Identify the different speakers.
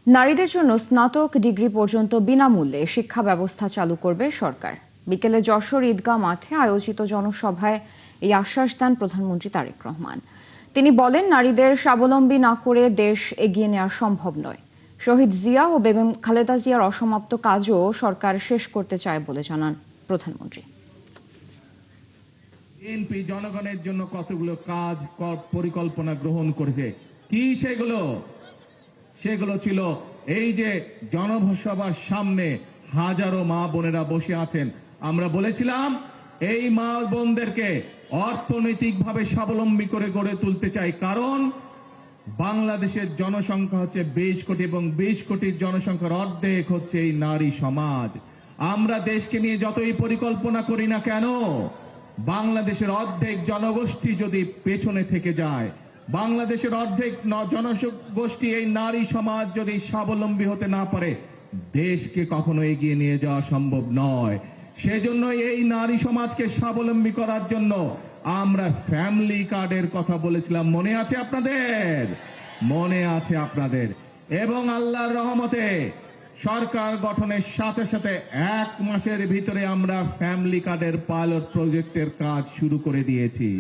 Speaker 1: নারীদের জন্য স্নাতক ডিগ্রি পর্যন্ত বিনামূল্যে শিক্ষা ব্যবস্থা চালু করবে সরকার। বিকেলে যশোর ঈদগাহ মাঠে আয়োজিত জনসভায় এই আশ্বাস দেন প্রধানমন্ত্রী তারেক রহমান। তিনি বলেন, নারীদের স্বাবলম্বী না করে দেশ এগিয়ে নেওয়া সম্ভব নয়। শহীদ জিয়া ও বেগম খালেদা জিয়ার অসমাপ্ত কাজও সরকার শেষ করতে চায় বলে জানান প্রধানমন্ত্রী।
Speaker 2: বিএনপি জনগণের জন্য কতগুলো কাজ পরিকল্পনা গ্রহণ করেছে, কি সেগুলো ছিল এই যে জনসভার সামনে হাজারো মা বোনেরা বসে আছেন। আমরা বলেছিলাম এই মা বোনদেরকে অর্থনৈতিকভাবে স্বাবলম্বী করে গড়ে তুলতে চাই, কারণ বাংলাদেশের জনসংখ্যা হচ্ছে 20 কোটি এবং 20 কোটির জনসংখ্যার অর্ধেক হচ্ছে এই নারী সমাজ। আমরা দেশকে নিয়ে যতই পরিকল্পনা করি না কেন, বাংলাদেশের অর্ধেক জনগোষ্ঠী যদি পেছনে থেকে যায়, বাংলাদেশের অর্ধেক জনগোষ্ঠী এই নারী সমাজ যদি স্বাবলম্বী হতে না পারে, দেশকে কখনো এগিয়ে নিয়ে যাওয়া সম্ভব নয়। সেজন্য এই নারী সমাজকে স্বাবলম্বী করার জন্য আমরা ফ্যামিলি কার্ডের কথা বলেছিলাম, মনে আছে আপনাদের? এবং আল্লাহর রহমতে সরকার গঠনের সাথে সাথে 1 মাসের ভিতরে আমরা ফ্যামিলি কার্ডের পাইলট প্রজেক্টের কাজ শুরু করে দিয়েছি।